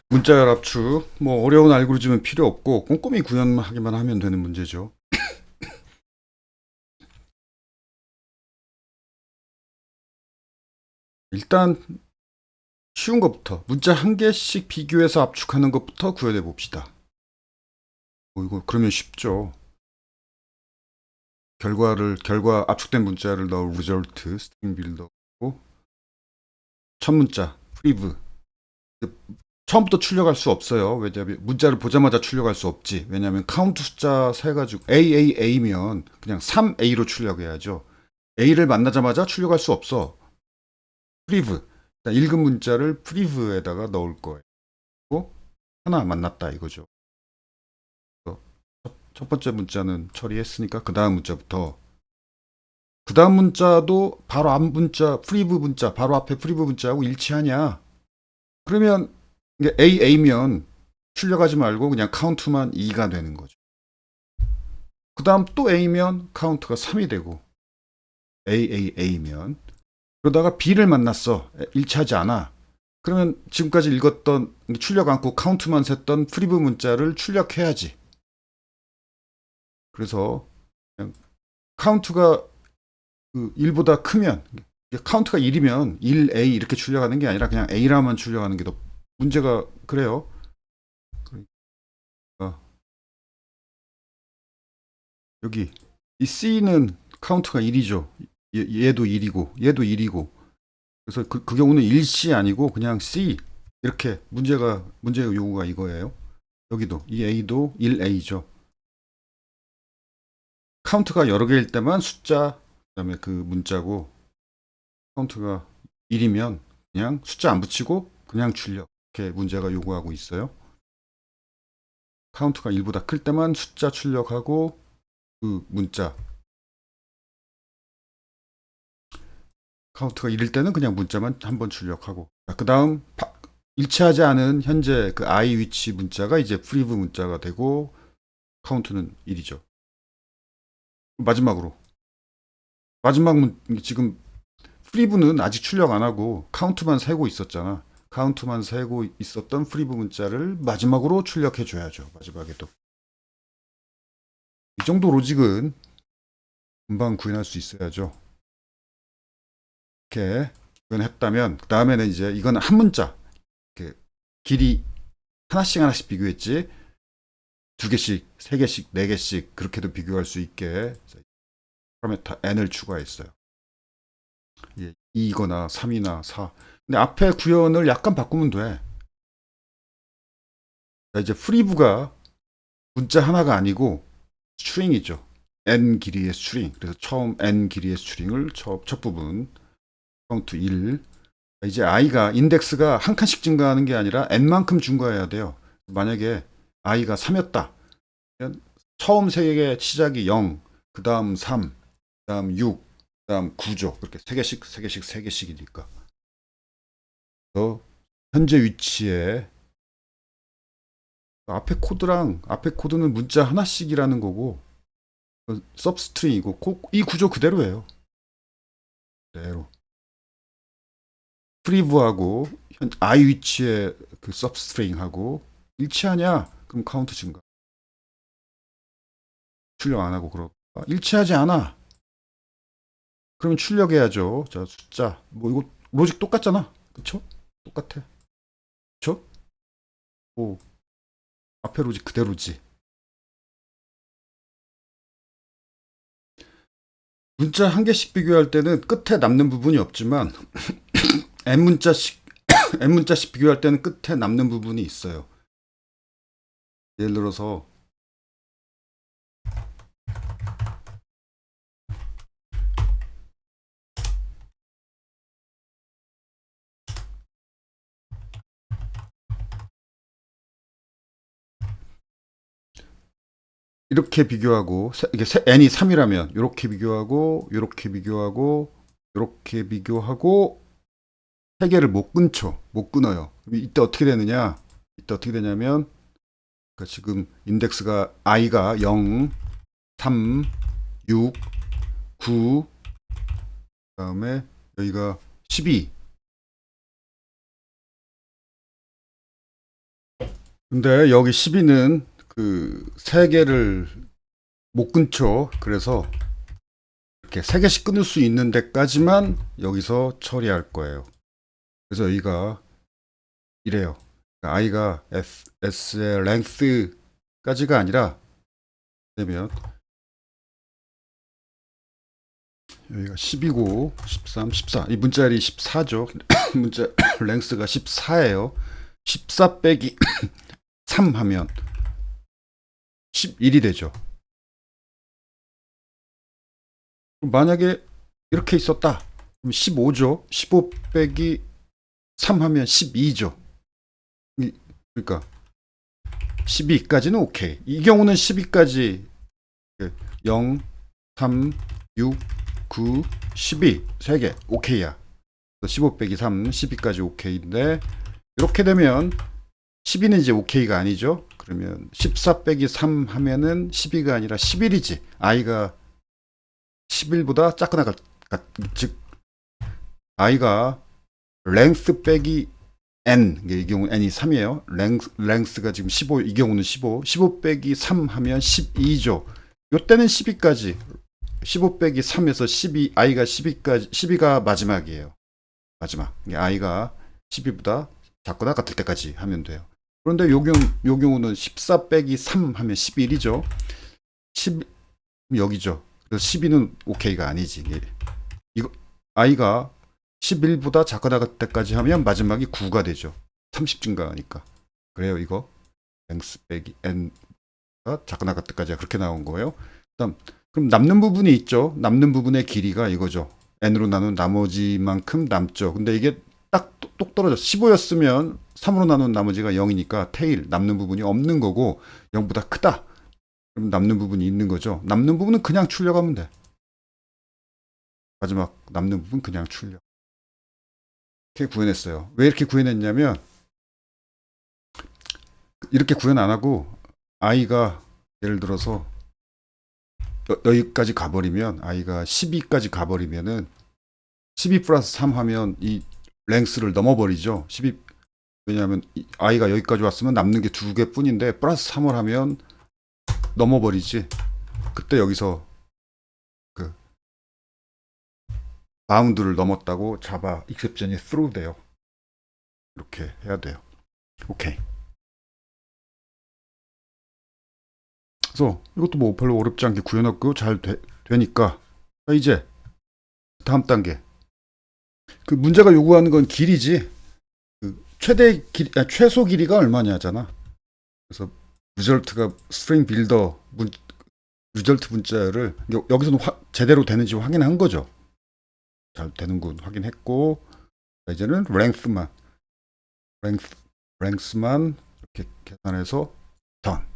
문자열 압축, 뭐 어려운 알고리즘은 필요 없고 꼼꼼히 구현하기만 하면 되는 문제죠. 일단 쉬운 것부터 문자 한 개씩 비교해서 압축하는 것부터 구현해 봅시다. 이거 그러면 쉽죠. 결과 압축된 문자를 넣을 result 스트링 빌더고 첫 문자 프리브 처음부터 출력할 수 없어요. 왜냐하면 문자를 보자마자 출력할 수 없지. 왜냐하면 카운트 숫자 세 가지고 AAA면 그냥 3A로 출력해야죠. A를 만나자마자 출력할 수 없어. 프리브 읽은 문자를 프리브에다가 넣을 거예요. 하나 만났다 이거죠. 첫 번째 문자는 처리했으니까 그 다음 문자부터 그 다음 문자도 바로 앞 문자 프리브 문자 바로 앞에 프리브 문자하고 일치하냐? 그러면 이게 AA면 출력하지 말고 그냥 카운트만 2가 되는 거죠. 그 다음 또 A면 카운트가 3이 되고 AAA면 그러다가 B를 만났어. 일치하지 않아. 그러면 지금까지 읽었던 출력 않고 카운트만 셌던 프리브 문자를 출력해야지. 그래서 그냥 카운트가 그 1보다 크면 카운트가 1이면 1A 이렇게 출력하는 게 아니라 그냥 A라만 출력하는 게 더 문제가 그래요. 그러니까 여기 이 C는 카운트가 1이죠. 얘도 1이고 얘도 1이고 그래서 그 경우는 1C 아니고 그냥 C 이렇게 문제의 요구가 이거예요. 여기도 이 A도 1A죠. 카운트가 여러 개일 때만 숫자 그다음에 그 문자고 카운트가 1이면 그냥 숫자 안 붙이고 그냥 출력 이렇게 문제가 요구하고 있어요. 카운트가 1보다 클 때만 숫자 출력하고 그 문자 카운트가 1일 때는 그냥 문자만 한 번 출력하고 그 다음 일치하지 않은 현재 그 I 위치 문자가 이제 프리브 문자가 되고 카운트는 1이죠. 마지막으로 마지막 지금 프리브는 아직 출력 안 하고 카운트만 세고 있었잖아. 카운트만 세고 있었던 프리브 문자를 마지막으로 출력해 줘야죠. 마지막에도. 이 정도 로직은 금방 구현할 수 있어야죠. 이렇게 구현했다면 그 다음에는 이제 이건 한 문자 길이 하나씩 비교했지. 두 개씩, 세 개씩, 네 개씩 그렇게도 비교할 수 있게 파라미터 n을 추가했어요. 2거나 3이나 4. 근데 앞에 구현을 약간 바꾸면 돼. 자, 이제 프리브가 문자 하나가 아니고 스트링이죠. n 길이의 스트링. 그래서 처음 n 길이의 스트링을 첫 부분 카운트 1. 이제 i가 인덱스가 한 칸씩 증가하는 게 아니라 n만큼 증가해야 돼요. 만약에 i가 3였다. 처음 세 개의 시작이 0, 그 다음 3, 그 다음 6, 그 다음 9죠. 그렇게 세 개씩이니까. 현재 위치에 앞에 코드는 문자 하나씩이라는 거고 서브스트링이고 이 구조 그대로예요. 그대로. 프리브하고 i 위치에 그 서브스트링하고 일치하냐? 그럼 카운트 증가. 출력 안 하고 그러고 일치하지 않아. 그러면 출력해야죠. 자, 숫자. 뭐 이거 로직 똑같잖아. 그쵸? 똑같아. 그쵸? 뭐 앞에 로직 그대로지. 문자 한 개씩 비교할 때는 끝에 남는 부분이 없지만 n 문자씩 n 문자씩 비교할 때는 끝에 남는 부분이 있어요. 예를 들어서 이렇게 비교하고 이게 n이 3이라면 이렇게 비교하고 이렇게 비교하고 이렇게 비교하고 세 개를 못 끊어요. 이때 어떻게 되느냐? 이때 어떻게 되냐면 그러니까 지금 인덱스가 i가 0, 3, 6, 9 그다음에 여기가 12 근데 여기 12는 그 3개를 못 끊죠. 그래서 이렇게 3개씩 끊을 수 있는 데까지만 여기서 처리할 거예요. 그래서 여기가 이래요. 그러니까 i가 s의 length까지가 아니라 되면 여기가 10이고 13, 14. 이 문자열이 14죠. 문자 length가 14예요. 14 빼기 3 하면 11이 되죠. 만약에 이렇게 있었다. 그럼 15죠. 15 빼기 3 하면 12죠. 그러니까 12까지는 오케이. 이 경우는 12까지 0, 3, 6, 9, 12 3개 오케이야. 15 빼기 3, 12까지 오케이인데 이렇게 되면 12는 이제 오케이가 아니죠. 그러면 14 빼기 3 하면은 12가 아니라 11이지. i가 11보다 작거나 즉 i가 length 빼기 n, 이 경우 n이 3이에요. length가 지금 15, 이 경우는 15. 15 빼기 3 하면 12죠. 요때는 12까지. 15 빼기 3에서 12, i가 12까지, 12가 마지막이에요. 마지막. i가 12보다 작거나 같을 때까지 하면 돼요. 그런데 요 경우는 14 빼기 3 하면 11이죠. 10, 여기죠. 그래서 12는 오케이가 아니지. 이거, i가 11보다 작거나 같을 때까지 하면 마지막이 9가 되죠. 30 증가하니까. 그래요, 이거. length 빼기 n가 작거나 같을 때까지 그렇게 나온 거예요. 그럼 남는 부분이 있죠. 남는 부분의 길이가 이거죠. n으로 나눈 나머지만큼 남죠. 근데 이게 딱 똑 떨어져. 15였으면 3으로 나눈 나머지가 0이니까 테일, 남는 부분이 없는 거고 0보다 크다. 그럼 남는 부분이 있는 거죠. 남는 부분은 그냥 출력하면 돼. 마지막 남는 부분 그냥 출력. 이렇게 구현했어요. 왜 이렇게 구현했냐면 이렇게 구현 안 하고 i가 예를 들어서 여기까지 가버리면 i가 12까지 가버리면은 12 플러스 3 하면 이 랭스를 넘어버리죠. 12 왜냐하면 i가 여기까지 왔으면 남는 게 2개 뿐인데 플러스 3을 하면 넘어버리지. 그때 여기서 그 바운드를 넘었다고 자바 익셉션이 through 돼요. 이렇게 해야 돼요. 오케이. 그래서 이것도 뭐 별로 어렵지 않게 구현했고 잘 되니까 이제 다음 단계. 그 문제가 요구하는 건 길이지. 그 최대 길, 최소 길이가 얼마냐잖아. 그래서 리절트가 스트링 빌더 리절트 문자를 여기서는 제대로 되는지 확인한 거죠. 잘 되는군 확인했고 이제는 랭스만 이렇게 계산해서 던.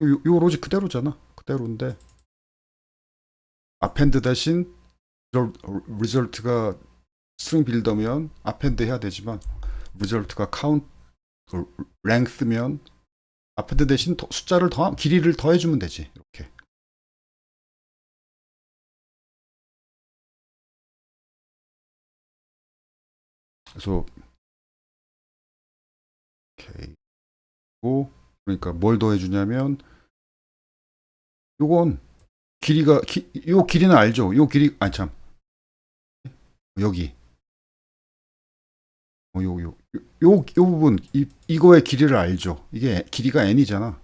요 로직 그대로잖아. 그대로인데 append 대신 리절트가 스트링 빌더면 append 해야 되지만 리절트가 count length면 append 대신 숫자를 길이를 더해주면 되지. 이렇게. 그래서 오케이. 그러니까 뭘 더해주냐면 요건 길이가 요 길이는 알죠? 요 길이 아니 참 여기 요 부분 이거의 길이를 알죠? 이게 길이가 n이잖아.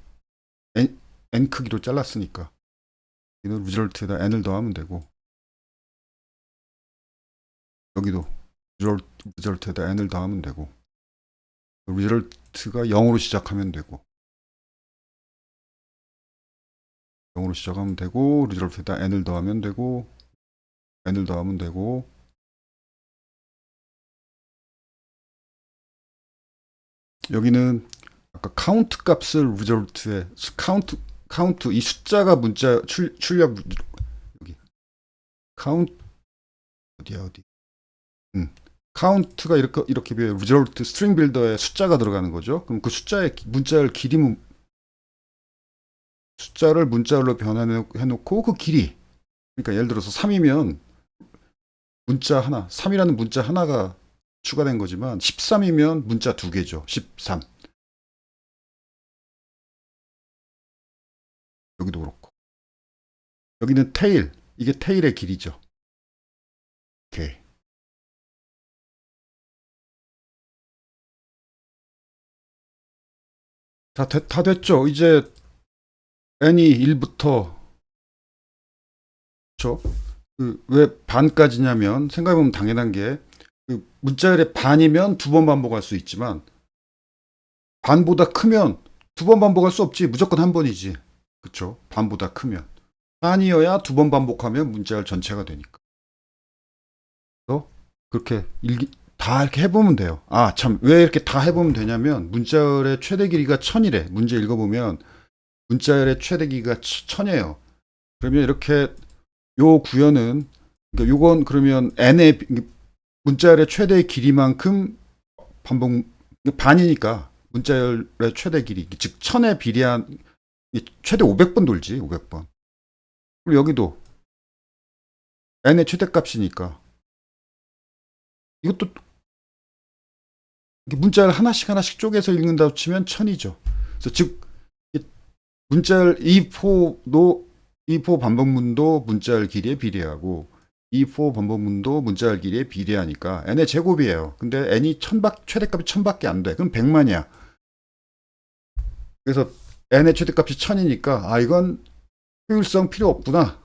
n 크기로 잘랐으니까 이는 리절트에다 n을 더하면 되고 여기도 리절트에다 n을 더하면 되고 리절트가 0으로 시작하면 되고 0으로 시작하면 되고 리절트에다 n을 더하면 되고 n을 더하면 되고 여기는 아까 카운트 값을 리절트에 카운트 이 숫자가 문자 출력 여기 카운트 어디 카운트가 이렇게 리절트 스트링 빌더에 숫자가 들어가는 거죠. 그럼 그 숫자의 문자열 길이 숫자를 문자열로 변환해놓고 그 길이 그러니까 예를 들어서 3이면 문자 하나 3이라는 문자 하나가 추가된 거지만 13이면 문자 2개죠. 13 여기는 테일. 이게 테일의 길이죠. 오케이. 다 됐죠. 이제 n이 1부터 그렇죠. 왜 반까지냐면 생각해보면 당연한 게 문자열의 반이면 두 번 반복할 수 있지만 반보다 크면 두 번 반복할 수 없지. 무조건 한 번이지. 그렇죠. 반보다 크면 반이어야 두 번 반복하면 문자열 전체가 되니까. 그래서 그렇게 다 이렇게 해보면 돼요. 아, 참, 왜 이렇게 다 해보면 되냐면 문자열의 최대 길이가 1000이래. 문제 읽어보면 문자열의 최대 길이가 1000이에요. 그러면 이렇게 요 구현은 그러니까 요건 그러면 n의 문자열의 최대 길이만큼 반복 반이니까 문자열의 최대 길이 즉 1000에 비례한 최대 500번 돌지 500번. 그리고 여기도 n의 최대값이니까 이것도 문자열 하나씩 쪼개서 읽는다고 치면 1000이죠. 그래서 즉 문자열 이포 반복문도 문자열 길이에 비례하고 이포 반복문도 문자열 길이에 비례하니까 n의 제곱이에요. 근데 n이 최대값이 1000밖에 안 돼. 그럼 100만이야. 그래서 n의 최대값이 1000이니까 아 이건 효율성 필요 없구나.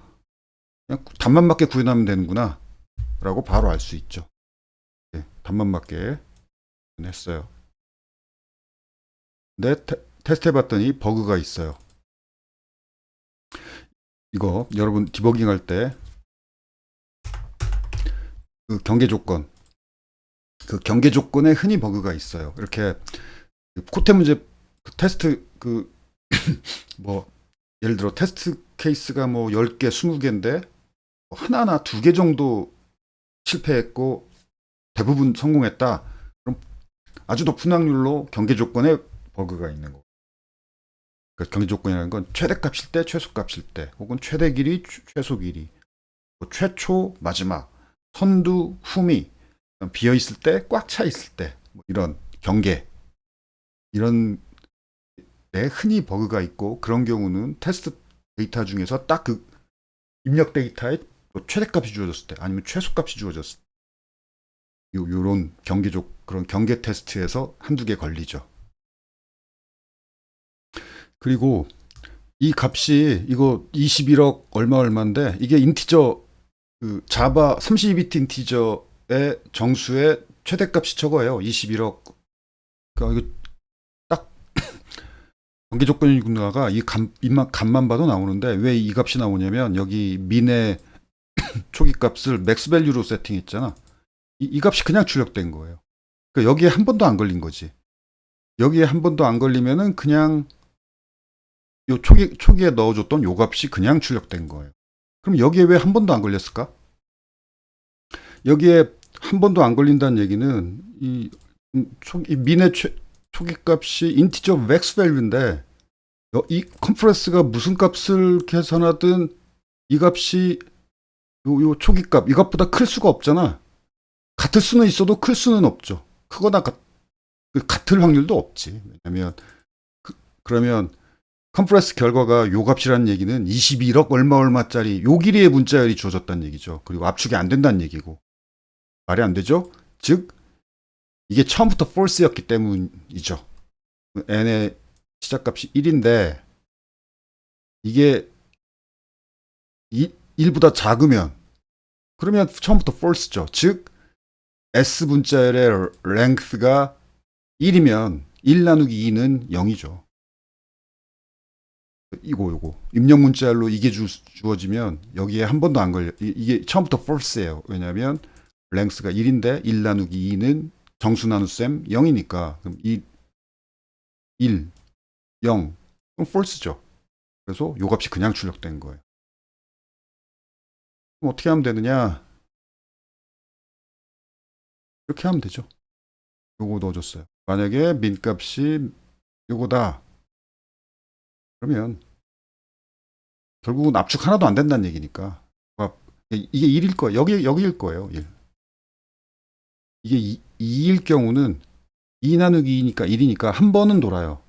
그냥 답만 맞게 구현하면 되는구나. 라고 바로 알 수 있죠. 네, 답만 맞게 했어요. 근데 테스트 해봤더니 버그가 있어요. 이거 여러분 디버깅 할 때 그 경계 조건에 흔히 버그가 있어요. 이렇게 코테 문제 테스트 뭐 예를 들어 테스트 케이스가 뭐 10개, 20개인데 하나나 2개 정도 실패했고 대부분 성공했다. 그럼 아주 높은 확률로 경계 조건에 버그가 있는 거. 그러니까 경계 조건이라는 건 최대값일 때, 최소값일 때, 혹은 최대 길이, 최소 길이, 뭐 최초, 마지막, 선두, 후미, 비어 있을 때, 꽉 차 있을 때, 뭐 이런 경계, 이런 데 흔히 버그가 있고 그런 경우는 테스트 데이터 중에서 딱 그 입력 데이터에 최대값이 주어졌을 때, 아니면 최소값이 주어졌을 때, 요런 그런 경계 테스트에서 한두 개 걸리죠. 그리고 이 값이 이거 21억 얼마인데 이게 인티저 자바 32비트 인티저의 정수의 최대값이 저거예요. 21억. 그러니까 이거 딱 관계 조건이구나가 이 값만 봐도 나오는데 왜 이 값이 나오냐면 여기 민의 초기 값을 맥스 밸류로 세팅했잖아. 이 값이 그냥 출력된 거예요. 그러니까 여기에 한 번도 안 걸린 거지. 여기에 한 번도 안 걸리면은 그냥 요 초기에 넣어줬던 요 값이 그냥 출력된 거예요. 그럼 여기에 왜 한 번도 안 걸렸을까? 여기에 한 번도 안 걸린다는 얘기는 이 민의 초기 값이 인티저 맥스 밸류인데 이 컨프레스가 무슨 값을 계산하든 이 값이 요 초기 값 이것보다 클 수가 없잖아. 같을 수는 있어도 클 수는 없죠. 크거나 같을 확률도 없지. 왜냐면 그러면 컴프레스 결과가 요 값이라는 얘기는 21억 얼마짜리 요 길이의 문자열이 주어졌다는 얘기죠. 그리고 압축이 안 된다는 얘기고. 말이 안 되죠? 즉 이게 처음부터 false였기 때문이죠. n의 시작값이 1인데 이게 1보다 작으면 그러면 처음부터 false죠. 즉 s 문자열의 length가 1이면 1 나누기 2는 0이죠. 요거 입력 문자열로 이게 주어지면 여기에 한 번도 안 걸려. 이게 처음부터 false예요. 왜냐하면 length가 1인데 1 나누기 2는 정수 나눗셈 0이니까 그럼 1, 0 그럼 false죠. 그래서 요 값이 그냥 출력된 거예요. 그럼 어떻게 하면 되느냐? 이렇게 하면 되죠. 요거 넣어줬어요. 만약에 민값이 요거다. 그러면 결국은 압축 하나도 안 된다는 얘기니까 이게 1일 거예요. 여기일 거예요. 1. 이게 2일 경우는 2 나누기 2니까 1이니까 한 번은 돌아요.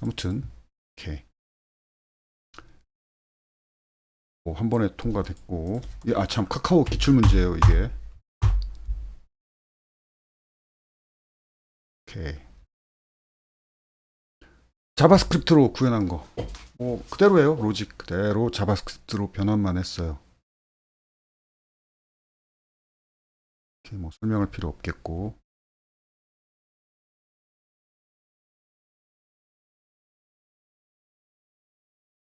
아무튼 오케이. 한 번에 통과됐고. 참 카카오 기출 문제예요, 이게. 오케이. 자바스크립트로 구현한 거. 그대로예요. 로직 그대로 자바스크립트로 변환만 했어요. 이렇게 설명할 필요 없겠고.